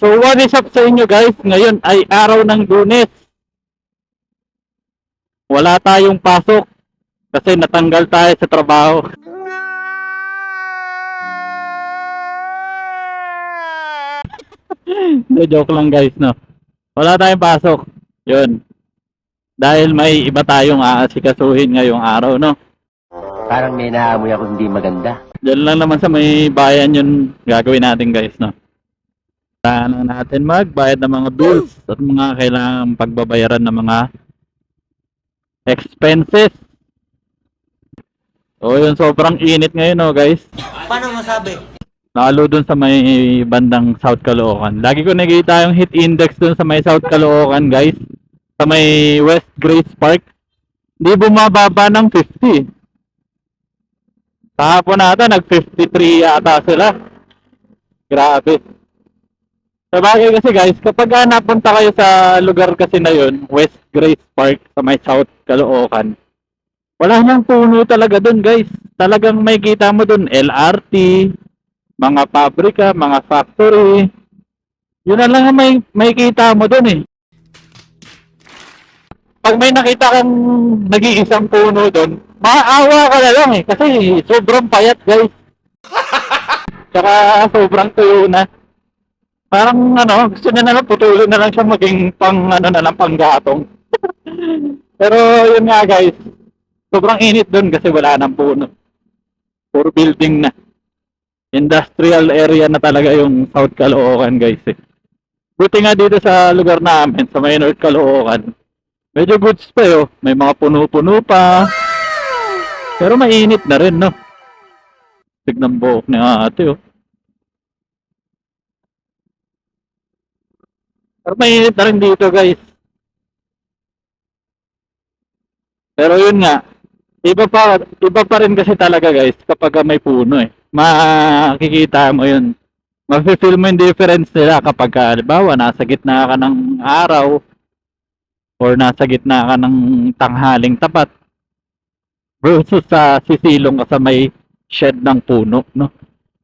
So what is up sa inyo guys? Ngayon ay araw ng Lunes. Wala tayong pasok kasi natanggal tayo sa trabaho. No, joke lang guys, no. Wala tayong pasok. 'Yun. Dahil may iba tayong aasikasuhin ngayong araw, no. Parang may naamoy ako hindi maganda. Diyan lang naman sa may bayan 'yun gagawin natin guys, no. Kailangan natin magbayad ng mga bills at mga kailangang pagbabayaran ng mga expenses. O yun, sobrang init ngayon, no guys. Paano masabi? Lalo dun sa may bandang South Caloocan. Lagi ko nakikita yung heat index dun sa may South Caloocan, guys. Sa may West Grace Park. Hindi bumababa ng 50. Kahapon nata, nag-53 yata sila. Grabe. Sabagay kasi guys, kapag napunta kayo sa lugar kasi na yun, West Grace Park, sa may South Caloocan, wala nang puno talaga dun guys. Talagang may kita mo dun, LRT, mga pabrika, mga factory. Yun na lang ang may kita mo dun eh. Pag may nakita kang nag-iisang puno dun, maawa ka na lang eh. Kasi sobrang payat guys. Tsaka sobrang tuyo na. Parang gusto niya na lang putulin na lang siya maging pang na lang panggatong. Pero yun nga guys, sobrang init dun kasi wala nang puno. Puro building na. Industrial area na talaga yung South Caloocan guys eh. Buti nga dito sa lugar namin, sa may North Caloocan, medyo goods pa eh, oh. May mga puno-puno pa. Pero mainit na rin, no? Tignan buhok ni ate, oh. Pero mainit na rin dito, guys. Pero yun nga, iba pa rin kasi talaga, guys, kapag may puno, eh. Makikita mo yun. Mafe-feel mo yung difference nila kapag, halimbawa, nasa gitna ka ng araw or nasa gitna ka ng tanghaling tapat versus sa sisilong ka sa may shed ng puno, no?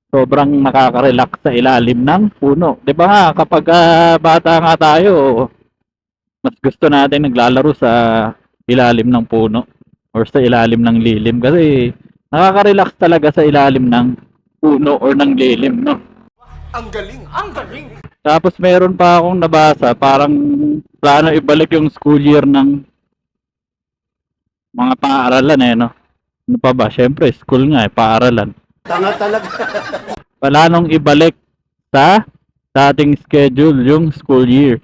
Sobrang nakaka-relax sa ilalim ng puno. 'Di ba nga kapag bata nga tayo, mas gusto natin naglalaro sa ilalim ng puno or sa ilalim ng lilim kasi nakaka-relax talaga sa ilalim ng puno or ng lilim, no? Ang galing! Ang galing! Tapos meron pa akong nabasa, parang plano ibalik yung school year ng mga paaralan eh, no? Ano pa ba? Siyempre, school nga eh, paaralan. Tanga talaga! Planong ibalik sa dating schedule yung school year.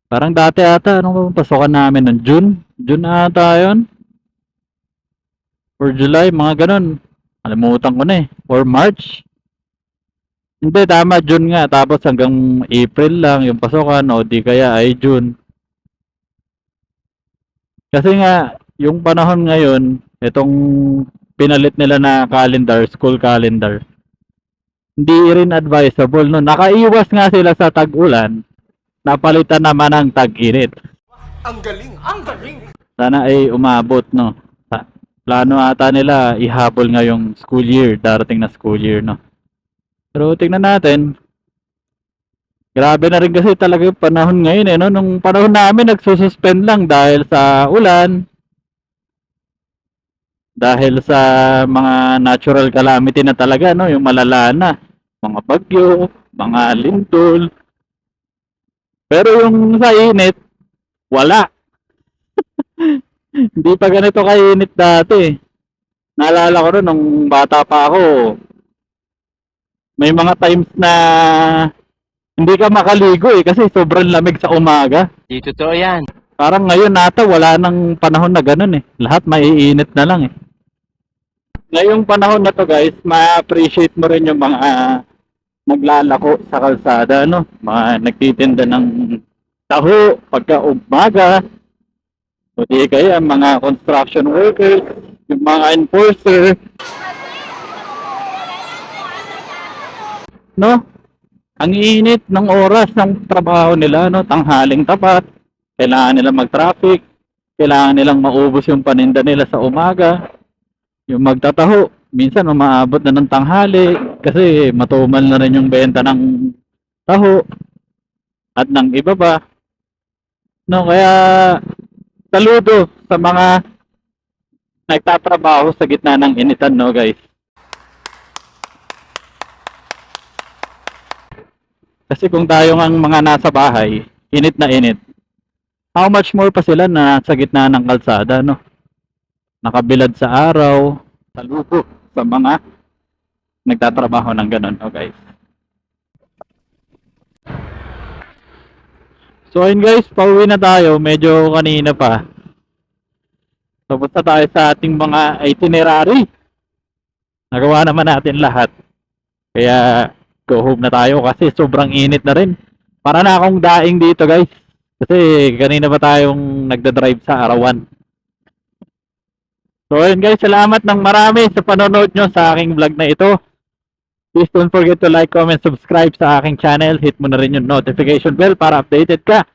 Parang dati ata, anong pasokan namin nun? June? June ata yun? Or July, mga ganun. Alimutan ko na eh. Or March? Hindi, tama, June nga. Tapos hanggang April lang yung pasokan o di kaya ay June. Kasi nga, yung panahon ngayon, itong pinalit nila na calendar, school calendar, hindi rin advisable, no? Nakaiwas nga sila sa tag-ulan, napalitan naman ng tag-init. Ang galing! Ang galing! Sana ay umabot, no? Plano ata nila ihabol ngayong school year, darating na school year, no? Pero tingnan natin. Grabe na rin kasi talaga yung panahon ngayon, eh, no? Nung panahon namin, nagsususpend lang dahil sa ulan, dahil sa mga natural calamity na talaga, no? Yung malala na. Mga bagyo, mga lindol. Pero yung sa init, wala. Hindi pa ganito kainit dati. Naalala ko rin, nung bata pa ako, may mga times na hindi ka makaligo eh, kasi sobrang lamig sa umaga. Di totoo yan. Parang ngayon nata, wala nang panahon na ganun eh. Lahat maiinit na lang eh. Ngayong panahon na to guys, ma-appreciate mo rin yung mga naglalako sa kalsada, no? Mga nagtitinda ng taho pagka umaga. O di kaya mga construction workers, yung mga enforcer. No? Ang init ng oras ng trabaho nila, no? Tanghaling tapat. Kailangan nila mag-traffic. Kailangan nilang maubos yung paninda nila sa umaga. Yung magtataho, minsan umaabot na ng tanghali kasi matumal na rin yung benta ng taho, at ng iba ba. No, kaya saludo sa mga nagtatrabaho sa gitna ng initan, no guys. Kasi kung tayo ang mga nasa bahay, init na init, how much more pa sila na sa gitna ng kalsada, no? Nakabilad sa araw, saludo sa mga nagtatrabaho ng ganun, no guys. So ayun guys, pauwi na tayo, medyo kanina pa. Tapos na tayo sa ating mga itinerary. Nagawa naman natin lahat. Kaya go home na tayo kasi sobrang init na rin. Para na akong daing dito guys. Kasi kanina pa tayong nagda-drive sa arawan. So ayun guys, salamat ng marami sa panonood nyo sa aking vlog na ito. Please don't forget to like, comment, subscribe sa aking channel. Hit mo na rin yung notification bell para updated ka.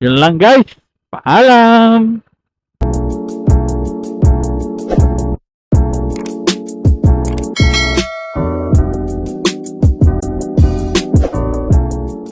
Yun lang guys. Paalam!